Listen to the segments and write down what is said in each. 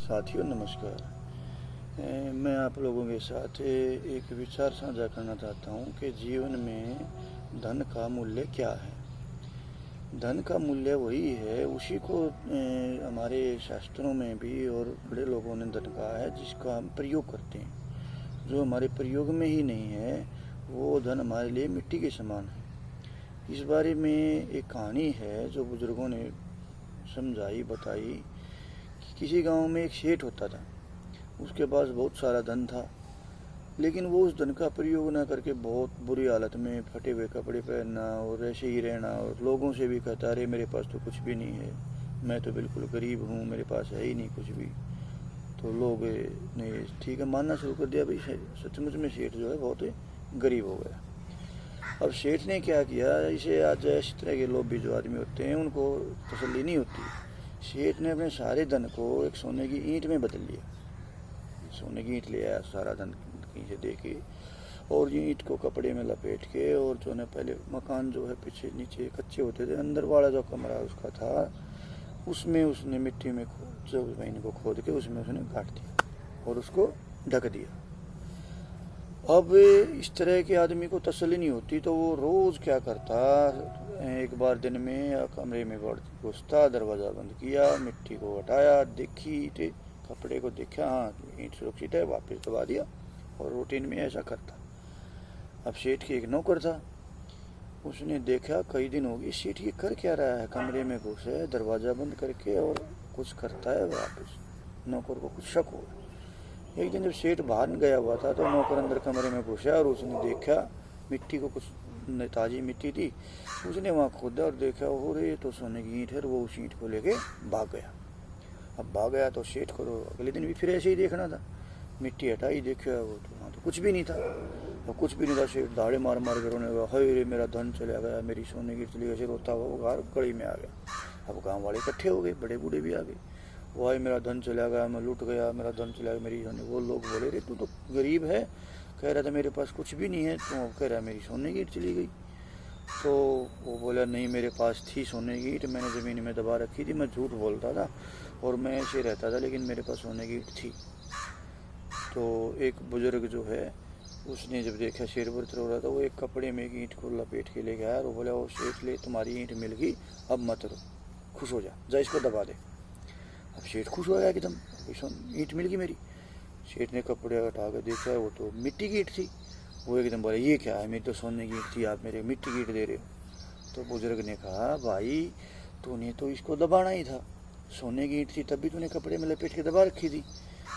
साथियों नमस्कार। मैं आप लोगों के साथ एक विचार साझा करना चाहता हूँ कि जीवन में धन का मूल्य क्या है। धन का मूल्य वही है, उसी को हमारे शास्त्रों में भी और बड़े लोगों ने धन कहा है जिसका हम प्रयोग करते हैं। जो हमारे प्रयोग में ही नहीं है वो धन हमारे लिए मिट्टी के समान है। इस बारे में एक कहानी है जो बुजुर्गों ने समझाई बताई। किसी गांव में एक सेठ होता था। उसके पास बहुत सारा धन था, लेकिन वो उस धन का प्रयोग न करके बहुत बुरी हालत में फटे हुए कपड़े पहनना और ऐसे ही रहना, और लोगों से भी कहता, अरे मेरे पास तो कुछ भी नहीं है, मैं तो बिल्कुल गरीब हूँ, मेरे पास है ही नहीं कुछ भी। तो लोग ने ठीक है मानना शुरू कर दिया, भाई सचमुच में सेठ जो है बहुत गरीब हो गया। अब सेठ ने क्या किया, इसे आज इस तरह के लोग भी जो आदमी होते हैं उनको तसल्ली नहीं होती। सेठ ने अपने सारे धन को एक सोने की ईंट में बदल लिया। सोने की ईंट ले आया सारा धन कहीं से दे के, और ये ईंट को कपड़े में लपेट के, और जो है पहले मकान जो है पीछे नीचे कच्चे होते थे, अंदर वाला जो कमरा उसका था उसमें उसने मिट्टी में जमीन को खोद के उसमें उसने गाड़ दिया और उसको ढक दिया। अब इस तरह के आदमी को तसल्ली नहीं होती, तो वो रोज़ क्या करता, एक बार दिन में कमरे में घुसता, दरवाज़ा बंद किया, मिट्टी को हटाया, देखी ईंट, कपड़े को देखा, हाँ ईंट सुरक्षित है, वापस दबा दिया, और रूटीन में ऐसा करता। अब सेठ की एक नौकर था, उसने देखा कई दिन हो गए सेठ ये कर क्या रहा है, कमरे में घुस है दरवाज़ा बंद करके और कुछ करता है वापस। नौकर को कुछ शक हो। एक दिन जब सेठ बाहर गया हुआ था तो नौकर अंदर कमरे में घुसा और उसने देखा मिट्टी को, कुछ ताज़ी मिट्टी थी, उसने वहाँ खोदा और देखा और ये तो सोने की ईंट है, वो उस ईंट को लेके भाग गया। अब भाग गया तो सेठ को तो अगले दिन भी फिर ऐसे ही देखना था। मिट्टी हटाई, देखा वो तो वहाँ तो कुछ भी नहीं था। तो कुछ भी नहीं था, सेठ दाड़े मार मार के रोने लगा, हाय रे मेरा धन चला गया, मेरी सोने की चली गई। रोता हुआ वो गली में आ गया। अब गाँव वाले इकट्ठे हो गए, बड़े बूढ़े भी आ गए, वाह मेरा धन चला गया, मैं लूट गया, मेरा धन चला गया मेरी सोने। वो लोग बोले, रे तू तो गरीब है, कह रहा था मेरे पास कुछ भी नहीं है, तो कह रहा है मेरी सोने की ईंट चली गई। तो वो बोला, नहीं मेरे पास थी सोने की ईंट, मैंने ज़मीन में दबा रखी थी, मैं झूठ बोलता था और मैं ऐसे रहता था, लेकिन मेरे पास सोने की ईंट थी। तो एक बुजुर्ग जो है उसने जब देखा शेर पर रो रहा था, वो एक कपड़े में एक ईंट को लपेट के ले गया और वो बोला, वो सेठ ले तुम्हारी ईंट मिल गई, अब मत रो, खुश हो जा इसको दबा दे। अब सेठ खुश हो गया एकदम, ईंट मिल गई मेरी। सेठ ने कपड़े उठा कर देखा, वो तो मिट्टी की ईंट थी। वो एकदम बोला, ये क्या है, मेरी तो सोने की ईंट थी, आप मेरे मिट्टी की ईंट दे रहे हो। तो बुजुर्ग ने कहा, भाई तूने तो इसको दबाना ही था, सोने की ईंट थी तब भी तूने कपड़े में लपेट के दबा रखी थी,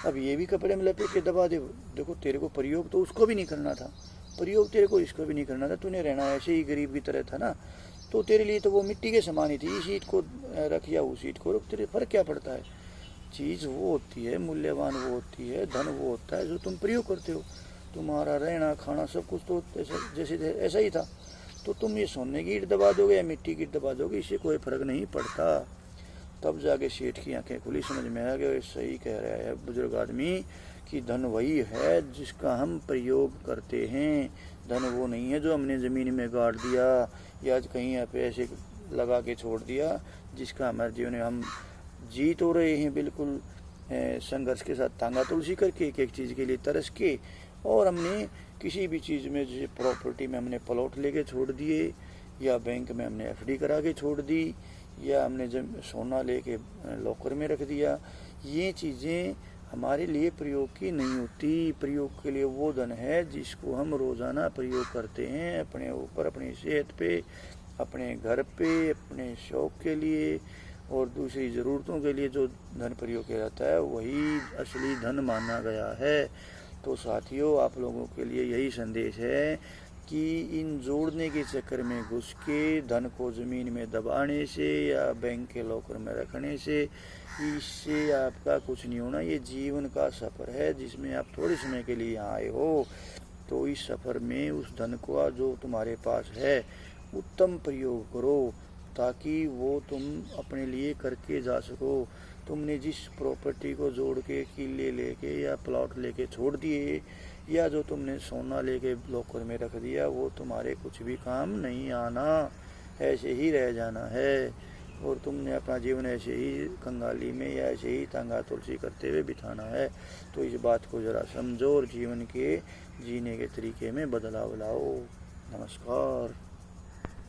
अब ये भी कपड़े में लपेट के दबा दे। देखो तेरे को प्रयोग तो उसको भी नहीं करना था, प्रयोग तेरे को इसको भी नहीं करना था, तूने रहना ऐसे ही गरीब की तरह था ना, तो तेरे लिए तो वो मिट्टी के समान ही थी, इस ईंट को रख या उस ईंट को रख, तेरे फर्क क्या पड़ता है। चीज़ वो होती है, मूल्यवान वो होती है, धन वो होता है जो तुम प्रयोग करते हो। तुम्हारा रहना खाना सब कुछ तो जैसे ऐसा ही था, तो तुम ये सोने की ईंट दबा दोगे या मिट्टी की ईंट दबा दोगे, इससे कोई फर्क नहीं पड़ता। तब जाके सेठ की आंखें खुली, समझ में आ गया सही कह रहा है बुजुर्ग आदमी कि धन वही है जिसका हम प्रयोग करते हैं, धन वो नहीं है जो हमने ज़मीन में गाड़ दिया या कहीं पे ऐसे लगा के छोड़ दिया, जिसका हमारे जीवन में हम जी तो रहे हैं बिल्कुल संघर्ष के साथ, तांगा तुलसी करके एक एक चीज़ के लिए तरस के, और हमने किसी भी चीज़ में जैसे प्रॉपर्टी में हमने प्लॉट लेके छोड़ दिए, या बैंक में हमने एफडी करा के छोड़ दी, या हमने जब सोना लेके लॉकर में रख दिया। ये चीज़ें हमारे लिए प्रयोग की नहीं होती। प्रयोग के लिए वो धन है जिसको हम रोज़ाना प्रयोग करते हैं, अपने ऊपर, अपनी सेहत पे, अपने घर पे, अपने शौक़ के लिए और दूसरी ज़रूरतों के लिए जो धन प्रयोग किया जाता है वही असली धन माना गया है। तो साथियों, आप लोगों के लिए यही संदेश है कि इन जोड़ने के चक्कर में घुस के धन को ज़मीन में दबाने से या बैंक के लॉकर में रखने से, इससे आपका कुछ नहीं होना। ये जीवन का सफ़र है जिसमें आप थोड़े समय के लिए यहाँ आए हो, तो इस सफ़र में उस धन को जो तुम्हारे पास है उत्तम प्रयोग करो, ताकि वो तुम अपने लिए करके जा सको। तुमने जिस प्रॉपर्टी को जोड़ के किले लेके या प्लॉट लेके छोड़ दिए, या जो तुमने सोना लेके लॉकर में रख दिया, वो तुम्हारे कुछ भी काम नहीं आना, ऐसे ही रह जाना है। और तुमने अपना जीवन ऐसे ही कंगाली में या ऐसे ही तांगा तुलसी करते हुए बिताना है। तो इस बात को ज़रा समझो और जीवन के जीने के तरीके में बदलाव लाओ। नमस्कार।